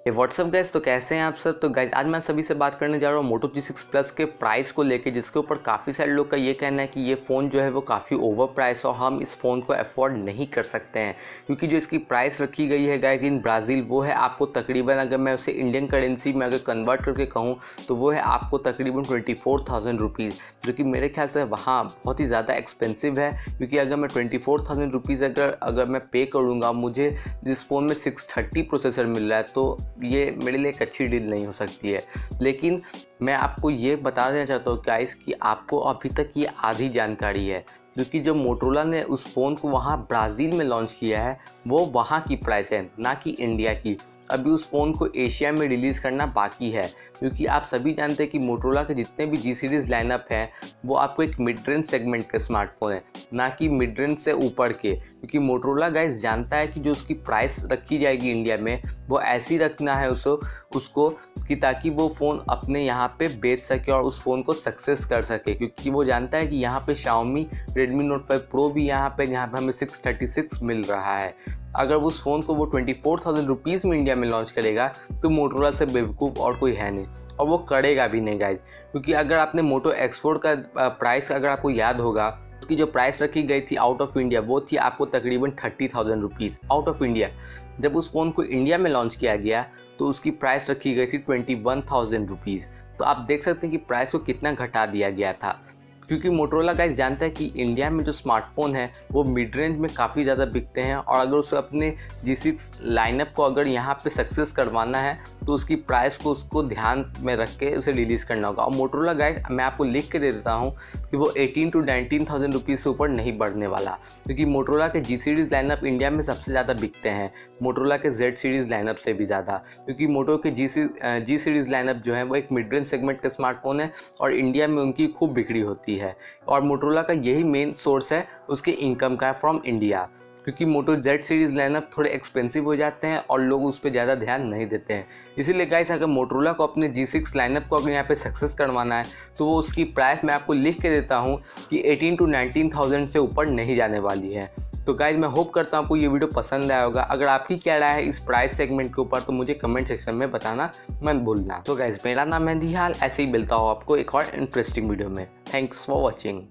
ये WhatsApp guys, तो कैसे हैं आप सब। तो गाइस आज मैं सभी से बात करने जा रहा हूँ मोटो G6 प्लस के प्राइस को लेके, जिसके ऊपर काफ़ी सारे लोग का ये कहना है कि ये फ़ोन जो है वो काफ़ी ओवर प्राइस और हम इस फ़ोन को अफोर्ड नहीं कर सकते हैं, क्योंकि जो इसकी प्राइस रखी गई है गाइस इन ब्राज़ील, वो है आपको तकरीबन, अगर मैं उसे इंडियन करेंसी में अगर कन्वर्ट करके कहूँ तो वो है आपको तकरीबन 24,000 रुपीज़, जो कि मेरे ख्याल से वहाँ बहुत ही ज़्यादा एक्सपेंसिव है। क्योंकि अगर मैं 24,000 रुपीज़ अगर मैं पे करूँगा, मुझे जिस फ़ोन में 630 प्रोसेसर मिल रहा है, तो ये मेरे लिए एक अच्छी डील नहीं हो सकती है। लेकिन मैं आपको ये बता देना चाहता हूँ गाइस कि आपको अभी तक ये आधी जानकारी है, क्योंकि जब मोटोरोला ने उस फ़ोन को वहाँ ब्राज़ील में लॉन्च किया है, वो वहाँ की प्राइस है, ना कि इंडिया की। अभी उस फ़ोन को एशिया में रिलीज़ करना बाकी है, क्योंकि आप सभी जानते हैं कि मोटोरोला के जितने भी जी सीरीज़ लाइनअप हैं वो आपको एक मिड रेंज सेगमेंट के स्मार्टफोन है, ना कि मिड रेंज से ऊपर के। क्योंकि मोटोरोला गाइस जानता है कि जो उसकी प्राइस रखी जाएगी इंडिया में, वो ऐसी रखना है उसको कि ताकि वो फ़ोन अपने यहाँ पे बेच सके और उस फ़ोन को सक्सेस कर सके। क्योंकि वो जानता है कि यहाँ पे Xiaomi Redmi Note 5 Pro भी यहाँ पे हमें 636 मिल रहा है। अगर उस फ़ोन को वो 24,000 रुपीज़ में इंडिया में लॉन्च करेगा तो मोटोरोला से बेवकूफ़ और कोई है नहीं, और वो करेगा भी नहीं गाइज। क्योंकि अगर आपने मोटो X4 का प्राइस अगर आपको याद होगा, उसकी जो प्राइस रखी गई थी आउट ऑफ इंडिया, वो थी आपको तकरीबन 30,000 रुपीज़ आउट ऑफ इंडिया। जब उस फ़ोन को इंडिया में लॉन्च किया गया तो उसकी प्राइस रखी गई थी 21,000 रुपीज़। तो आप देख सकते हैं कि प्राइस को कितना घटा दिया गया था। क्योंकि मोटोरोला गाइस जानता है कि इंडिया में जो स्मार्टफोन है वो मिड रेंज में काफ़ी ज़्यादा बिकते हैं, और अगर उसे अपने G6 लाइनअप को अगर यहाँ पे सक्सेस करवाना है तो उसकी प्राइस को उसको ध्यान में रख के उसे रिलीज़ करना होगा। और मोटोरोला गाइस मैं आपको लिख के दे देता हूँ कि वो 18 to 19,000 रुपीज़ से ऊपर नहीं बढ़ने वाला, क्योंकि मोटोरोला के जी सीरीज़ लाइनअप इंडिया में सबसे ज़्यादा बिकते हैं, मोटोरोला के Z सीरीज़ लाइनअप से भी ज़्यादा। क्योंकि मोटो के जी सीरीज़ लाइनअप जो है वो एक मिड रेंज सेगमेंट का स्मार्टफोन है और इंडिया में उनकी खूब बिक्री होती है, और मोटोरोला का यही मेन सोर्स है उसके इनकम का फ्रॉम इंडिया। क्योंकि मोटो Z सीरीज़ लाइनअप थोड़े एक्सपेंसिव हो जाते हैं और लोग उस पर ज़्यादा ध्यान नहीं देते हैं। इसीलिए गाइस अगर मोटोरोला को अपने G6 लाइनअप को अगर यहाँ पे सक्सेस करवाना है तो वो उसकी प्राइस मैं आपको लिख के देता हूँ कि 18 to 19,000 से ऊपर नहीं जाने वाली है। तो गाइस मैं होप करता हूँ आपको ये वीडियो पसंद आया होगा। अगर आपकी क्या राय है इस प्राइस सेगमेंट के ऊपर तो मुझे कमेंट सेक्शन में बताना मत भूलना। तो गाइस मेरा नाम है दिहाल, ऐसे ही मिलता हूँ आपको एक और इंटरेस्टिंग वीडियो में। Thanks for watching.